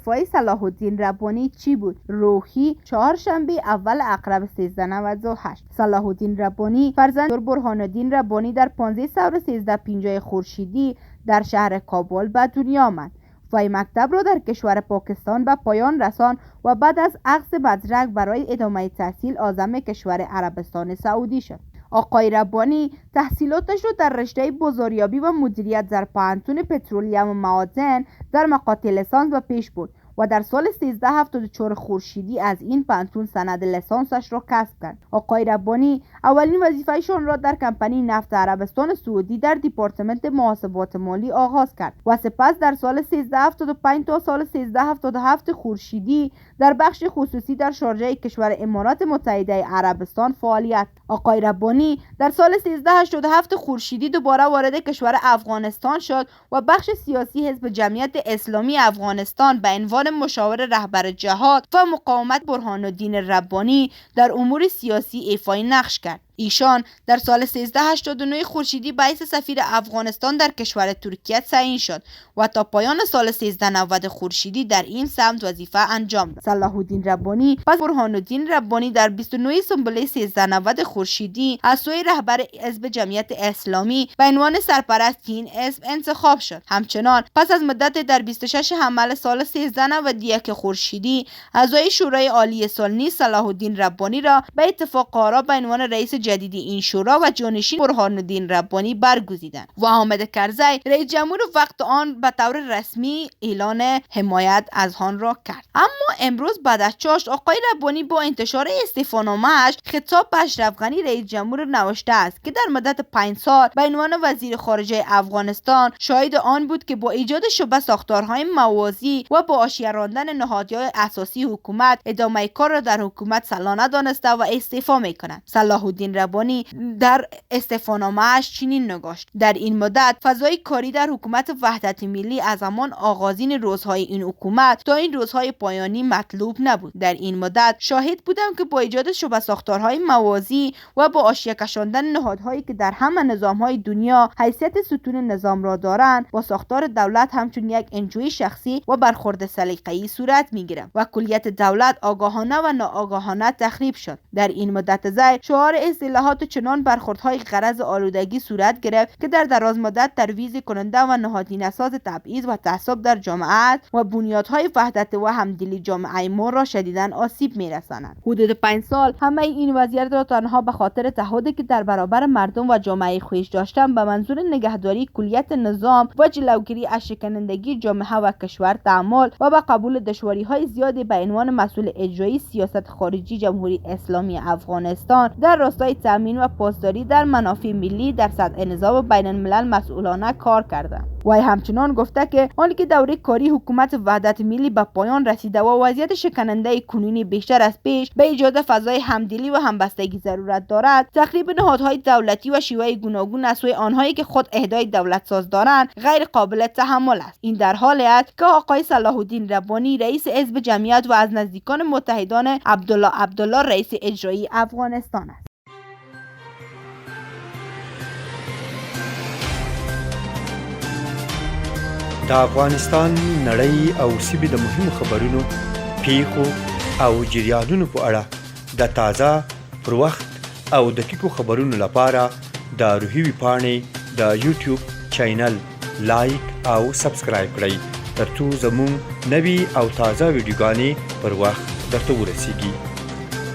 دفاعی صلاح الدین ربانی چی بود؟ روحی، چهارشنبه اول عقرب 1398. صلاح الدین ربانی فرزند برهان الدین ربانی در 15 ثور 1350 خورشیدی در شهر کابل به دنیا آمد. وی مکتب را در کشور پاکستان به پایان رساند و بعد از اخذ مدرک برای ادامه تحصیل عازم کشور عربستان سعودی شد. آقای ربانی تحصیلاتش را در رشته بازاریابی و مدیریت در پوهنتون پترولیم و معادن در مقاطع لیسانس به پیش برد و در سال 1374 خورشیدی از این پوهنتون سند لیسانسش را کسب کرد. آقای ربانی اولین وظیفه‌شان را در کمپانی نفت عربستان سعودی در دپارتمنت محاسبات مالی آغاز کرد و سپس در سال 1375 تا سال 1377 خورشیدی در بخش خصوصی در شارجه کشور امارات متحده عربستان فعالیت. آقای ربانی در سال 1387 خورشیدی دوباره وارد کشور افغانستان شد و بخش سیاسی حزب جمعیت اسلامی افغانستان به عنوان مشاور رهبر جهاد و مقاومت برهان الدین ربانی در امور سیاسی ایفای نقش کرد. ایشان در سال 1389 خورشیدی به حیث سفیر افغانستان در کشور ترکیه تعیین شد و تا پایان سال 1390 خورشیدی در این سمت وظیفه انجام داد. صلاح الدین ربانی پس برهان الدین ربانی در 29 سنبله 1390 خورشیدی از سوی رهبر حزب جمعیت اسلامی به عنوان سرپرست این حزب انتخاب شد. همچنان پس از مدت در 26 حمل سال 1391 خورشیدی اعضای شورای عالی سالنی صلاح الدین ربانی را به اتفاق آرا به عنوان رئیس جدید این شورا و جانشین برهان الدین ربانی برگزیدند و حامد کرزی رئیس جمهور وقت آن به طور رسمی اعلان حمایت از آن را کرد. اما امروز بعد از چاشت آقای ربانی با انتشار استعفانامه‌اش خطاب به اشرف غنی رئیس جمهور نوشته است که در مدت 5 سال به عنوان وزیر خارجه افغانستان شاهد آن بود که با ایجاد شبه ساختارهای موازی و با آشیان راندن نهادهای اساسی حکومت ادامه کار را در حکومت سلا ندانسته و استعفا می‌کند. صلاح الدین ربانی در استعفانامه‌اش چنین نگاشت: در این مدت فضای کاری در حکومت وحدت ملی از همان آغازین روزهای این حکومت تا این روزهای پایانی مطلوب نبود. در این مدت شاهد بودم که با ایجاد شبه ساختارهای موازی و با آشیان کشاندن نهادهایی که در همه نظامهای دنیا حیثیت ستون نظام را دارند با ساختار دولت همچون یک انجوی شخصی و برخورد سلیقه‌ای صورت می‌گیرد و کلیت دولت آگاهانه و ناآگاهانه تخریب شد. در این مدت زیر شعار اصلاحات چنان برخوردهای غرض آلودگی صورت گرفت که در دراز مدت ترویج کننده و نهادینه ساز تبعیض و تعصب در جامعه و بنیادهای وحدت و همدلی جامعه ما را شدیداً آسیب می‌رساند. حدود 5 سال همه این وضعیت را تنها به خاطر تعهدی که در برابر مردم و جامعه خویش داشتم به منظور نگهداری کلیت نظام و جلوگیری از شکنندگی جامعه و کشور تحمل و به قبول دشواری‌های زیادی به عنوان مسئول اجرایی سیاست خارجی جمهوری اسلامی افغانستان در راستای تامین و پاسداری در منافع ملی در سطح نظام بین الملل مسئولانه کار کردند. وی همچنان گفته که آنکه دوره کاری حکومت وحدت ملی به پایان رسیده و وضعیت شکننده کنونی بیشتر از پیش به ایجاد فضای همدلی و همبستگی ضرورت دارد، تخریب نهادهای دولتی و شیوه گوناگون از سوی آنهایی که خود اهدای دولت ساز دارند غیر قابل تحمل است. این در حالی است که آقای صلاح الدین ربانی رئیس حزب جمعیت و از نزدیکان متحدان عبدالله رئیس اجرایی افغانستان است. د افغانستان نړۍ او سیمې د مهمو خبرونو، پیښو او جریانونو په اړه د تازه، پر وخت او دقیقو خبرونو لپاره د روحي ویبپاڼې د یوټیوب چینل لایک او سبسکرایب کړئ ترڅو زموږ نوي او تازه ویډیوګانې پر وخت درته ورسیږي.